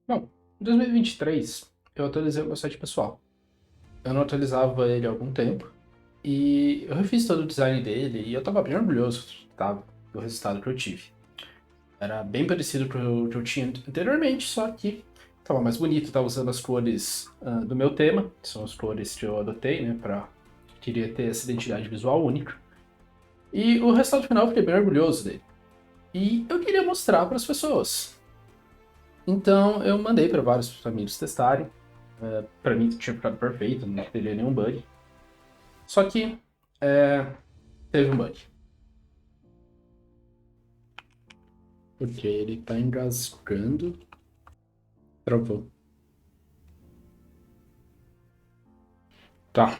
Bom, em 2023 eu atualizei o meu site pessoal. Eu não atualizava ele há algum tempo e eu refiz todo o design dele e eu tava bem orgulhoso, tá, do resultado que eu tive. Era bem parecido com o que eu tinha anteriormente, só que tava mais bonito, tava usando as cores do meu tema, que são as cores que eu adotei, né, queria ter essa identidade visual única. E o resultado final eu fiquei bem orgulhoso dele. E eu queria mostrar para as pessoas. Então eu mandei para vários amigos testarem. Para mim tinha ficado perfeito, não teria nenhum bug. Só que teve um bug. Porque ele tá engasgando. Travou. Tá.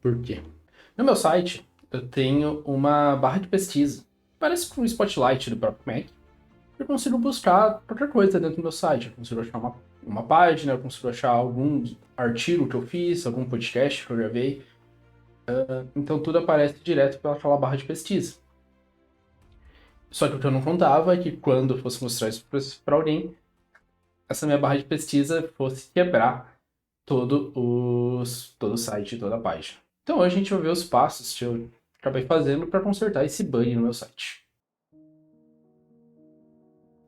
Por quê? No meu site eu tenho uma barra de pesquisa. Parece com um spotlight do próprio Mac. Eu consigo buscar qualquer coisa dentro do meu site. Eu consigo achar uma página, eu consigo achar algum artigo que eu fiz, algum podcast que eu gravei. Então tudo aparece direto pelaquela barra de pesquisa. Só que o que eu não contava é que quando eu fosse mostrar isso para alguém, essa minha barra de pesquisa fosse quebrar todo o site, toda a página. Então hoje a gente vai ver os passos que eu acabei fazendo para consertar esse bug no meu site.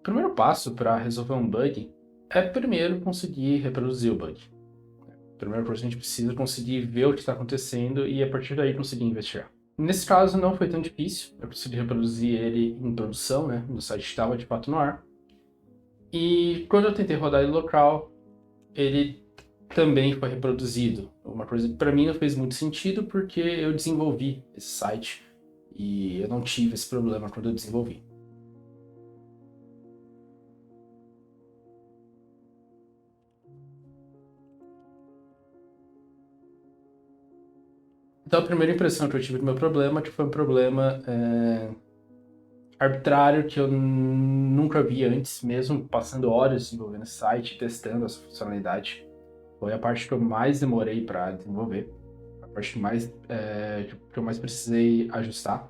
O primeiro passo para resolver um bug é primeiro conseguir reproduzir o bug. A primeira coisa que a gente precisa é conseguir ver o que está acontecendo e a partir daí conseguir investigar. Nesse caso não foi tão difícil, eu consegui reproduzir ele em produção, né? O site estava de fato no ar. E quando eu tentei rodar ele local, ele também foi reproduzido. Uma coisa que para mim não fez muito sentido porque eu desenvolvi esse site e eu não tive esse problema quando eu desenvolvi. Então a primeira impressão que eu tive do meu problema é que foi um problema arbitrário que eu nunca vi antes, mesmo passando horas desenvolvendo esse site, testando essa funcionalidade. Foi a parte que eu mais demorei para desenvolver, a parte que eu mais precisei ajustar.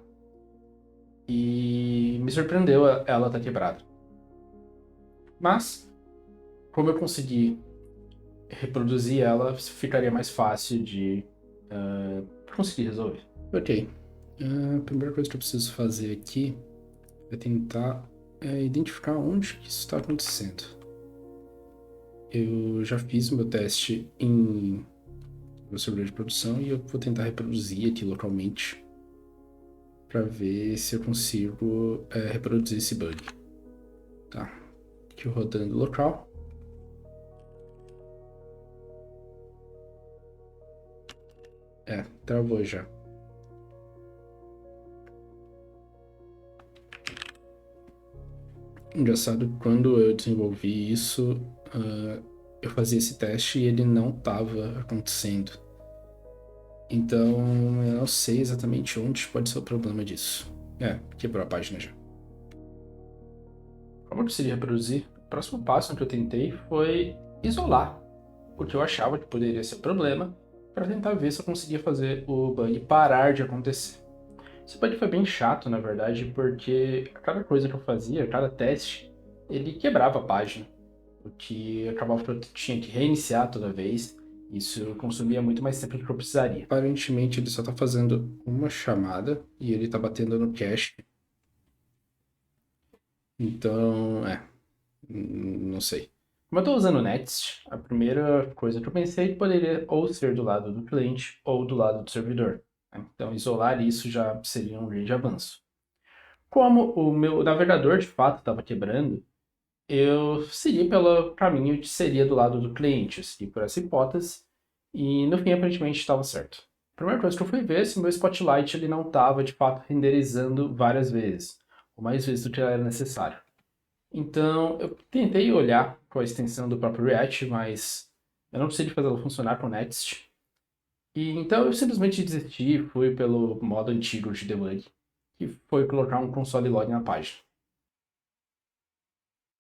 E me surpreendeu ela estar quebrada. Mas, como eu consegui reproduzir ela, ficaria mais fácil de conseguir resolver. Ok. A primeira coisa que eu preciso fazer aqui é tentar identificar onde que isso está acontecendo. Eu já fiz o meu teste em meu servidor de produção e eu vou tentar reproduzir aqui localmente para ver se eu consigo reproduzir esse bug. Tá. Aqui rodando local. Travou já. Engraçado, quando eu desenvolvi isso, eu fazia esse teste e ele não estava acontecendo. Então, eu não sei exatamente onde pode ser o problema disso. Quebrou a página já. Como eu consegui reproduzir, o próximo passo que eu tentei foi isolar o que eu achava que poderia ser problema para tentar ver se eu conseguia fazer o bug parar de acontecer. Esse bug foi bem chato, na verdade, porque a cada coisa que eu fazia, cada teste, ele quebrava a página. O que acabava que eu tinha que reiniciar toda vez. Isso consumia muito mais tempo do que eu precisaria. Aparentemente ele só está fazendo uma chamada e ele está batendo no cache. Então, não sei. Como eu estou usando o Next, a primeira coisa que eu pensei poderia ou ser do lado do cliente ou do lado do servidor. Então, isolar isso já seria um grande avanço. Como o meu navegador de fato estava quebrando, eu segui pelo caminho que seria do lado do cliente, eu segui por essa hipótese, e no fim aparentemente estava certo. A primeira coisa que eu fui ver é se o meu Spotlight ele não estava de fato renderizando várias vezes, ou mais vezes do que era necessário. Então eu tentei olhar com a extensão do próprio React, mas eu não consegui fazer ela funcionar com Next. E então eu simplesmente desisti e fui pelo modo antigo de debug, que foi colocar um console log na página.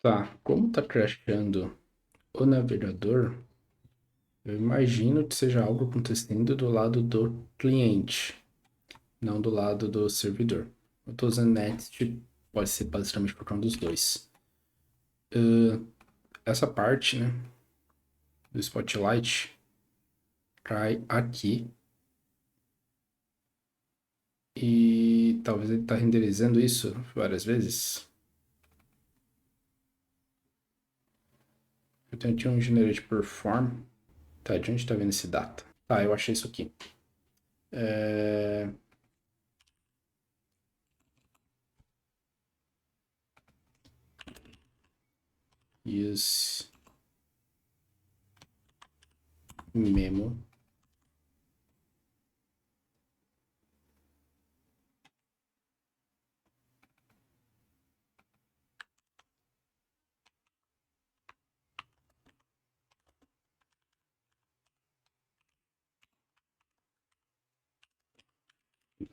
Tá, como tá crashando o navegador, eu imagino que seja algo acontecendo do lado do cliente, não do lado do servidor. Eu tô usando Next, pode ser basicamente por causa dos dois. essa parte, né, do Spotlight cai aqui. E talvez ele tá renderizando isso várias vezes. Eu tenho aqui um Generate Perform. Tá, de onde tá vendo esse data? Tá, eu achei isso aqui. Use memo.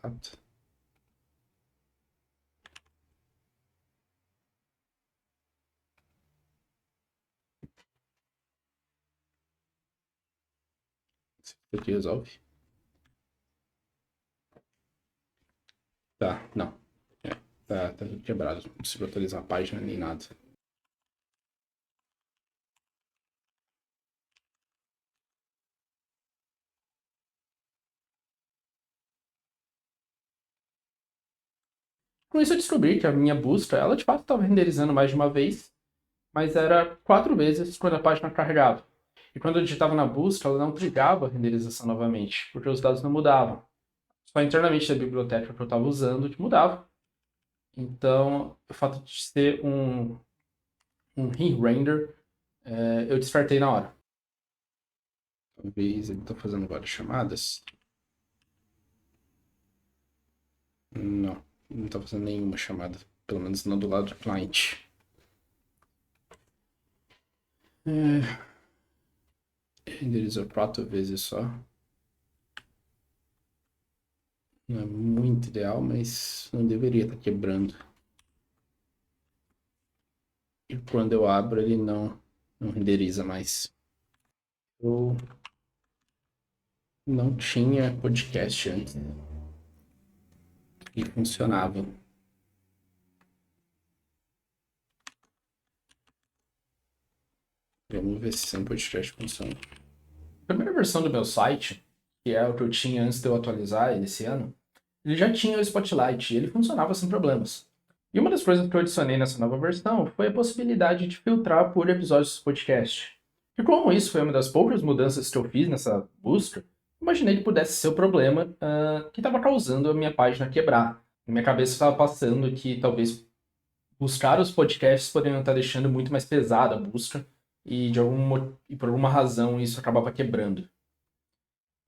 Data. Isso aqui resolve. Tá, não. Tá tudo quebrado. Não consigo atualizar a página nem nada. Com isso eu descobri que a minha busca, ela de fato estava renderizando mais de uma vez, mas era 4 vezes quando a página carregava. E quando eu digitava na busca, ela não trigava a renderização novamente, porque os dados não mudavam. Só internamente da biblioteca que eu estava usando que mudava. Então, o fato de ser um re-render, eu descartei na hora. Talvez ele está fazendo várias chamadas. Não, não está fazendo nenhuma chamada. Pelo menos não do lado do cliente. Renderizou 4 vezes só. Não é muito ideal, mas não deveria estar quebrando. E quando eu abro, ele não renderiza mais. Eu não tinha podcast antes. E funcionava. Vamos ver se sem podcast funciona. A primeira versão do meu site, que é o que eu tinha antes de eu atualizar ele esse ano, ele já tinha o Spotlight e ele funcionava sem problemas. E uma das coisas que eu adicionei nessa nova versão foi a possibilidade de filtrar por episódios do podcast. E como isso foi uma das poucas mudanças que eu fiz nessa busca, imaginei que pudesse ser o problema que estava causando a minha página quebrar. Na minha cabeça estava passando que talvez buscar os podcasts poderiam estar deixando muito mais pesada a busca e, e por alguma razão isso acabava quebrando.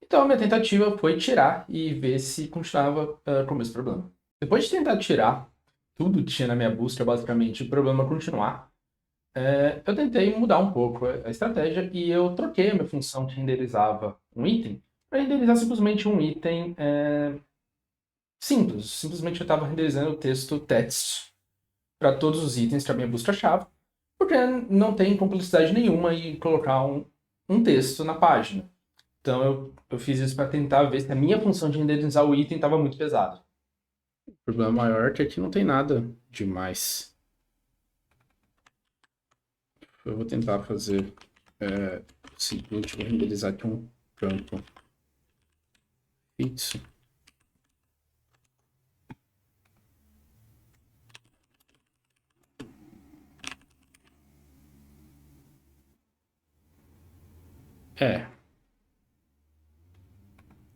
Então a minha tentativa foi tirar e ver se continuava com o mesmo problema. Depois de tentar tirar tudo que tinha na minha busca, basicamente, o problema continuar, eu tentei mudar um pouco a estratégia e eu troquei a minha função que renderizava um item para renderizar simplesmente um item simples. Simplesmente eu estava renderizando o texto text para todos os itens que a minha busca achava, porque não tem complexidade nenhuma em colocar um texto na página. Então eu fiz isso para tentar ver se a minha função de renderizar o item estava muito pesada. O problema maior é que aqui não tem nada demais. Eu vou tentar fazer o seguinte, vou renderizar aqui um campo fixo.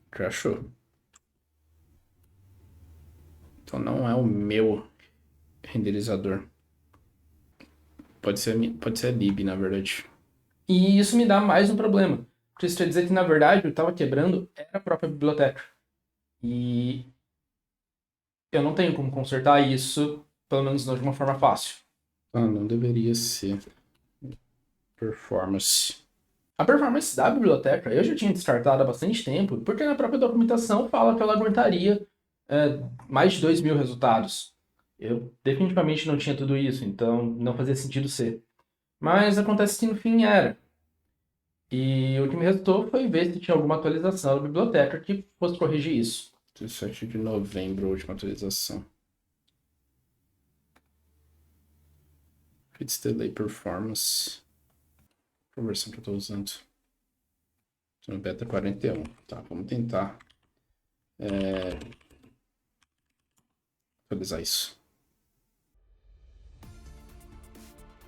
Crashou. Então não é o meu renderizador. Pode ser a lib, na verdade. E isso me dá mais um problema. Porque isso quer dizer que, na verdade, eu estava quebrando era a própria biblioteca. E eu não tenho como consertar isso, pelo menos não de uma forma fácil. Ah, não deveria ser. Performance. A performance da biblioteca eu já tinha descartado há bastante tempo, porque na própria documentação fala que ela aguentaria mais de 2.000 resultados. Eu definitivamente não tinha tudo isso, então não fazia sentido ser. Mas acontece que no fim era. E o que me restou foi ver se tinha alguma atualização da biblioteca que fosse corrigir isso. 17 de novembro, a última atualização. Fits Delay Performance. Qual a versão que eu estou usando? Estou no beta 41. Tá, vamos tentar atualizar isso.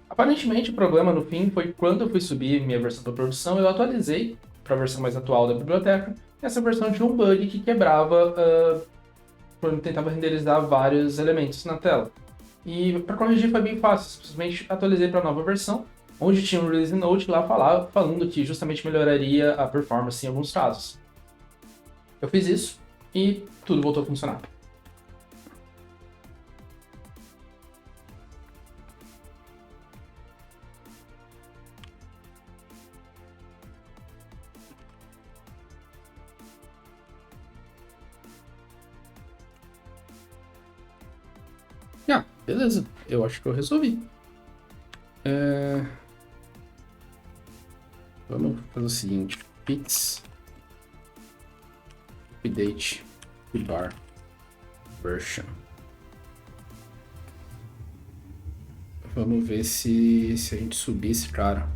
Aparentemente, o problema no fim foi quando eu fui subir minha versão para produção, eu atualizei para a versão mais atual da biblioteca. E essa versão tinha um bug que quebrava quando tentava renderizar vários elementos na tela. E para corrigir foi bem fácil, simplesmente atualizei para a nova versão, onde tinha um release note lá falando que justamente melhoraria a performance em alguns casos. Eu fiz isso e tudo voltou a funcionar. Ah, beleza. Eu acho que eu resolvi. Vamos fazer o seguinte. Fix update bar version. Vamos ver se a gente subir esse cara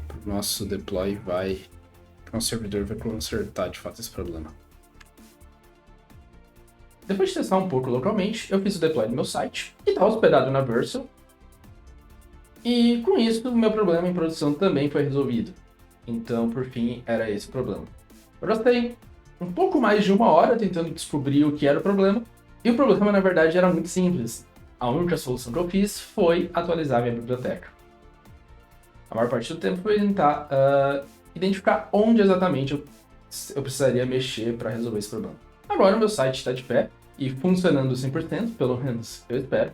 pro nosso deploy o nosso servidor vai consertar de fato esse problema. Depois de testar um pouco localmente, eu fiz o deploy no meu site, que está hospedado na Vercel. E com isso, o meu problema em produção também foi resolvido. Então, por fim, era esse o problema. Eu gastei um pouco mais de 1 hora tentando descobrir o que era o problema, e o problema, na verdade, era muito simples. A única solução que eu fiz foi atualizar minha biblioteca. A maior parte do tempo foi tentar identificar onde exatamente eu precisaria mexer para resolver esse problema. Agora o meu site está de pé e funcionando 100%, pelo menos eu espero.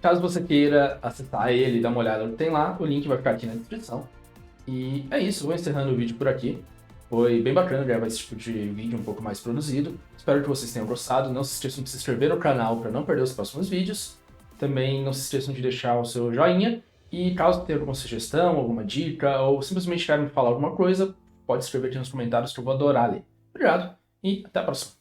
Caso você queira acessar ele e dar uma olhada no que tem lá, o link vai ficar aqui na descrição. E é isso, vou encerrando o vídeo por aqui. Foi bem bacana gravar esse tipo de vídeo um pouco mais produzido. Espero que vocês tenham gostado. Não se esqueçam de se inscrever no canal para não perder os próximos vídeos. Também não se esqueçam de deixar o seu joinha. E caso tenha alguma sugestão, alguma dica, ou simplesmente querem me falar alguma coisa, pode escrever aqui nos comentários que eu vou adorar ler. Obrigado e até a próxima.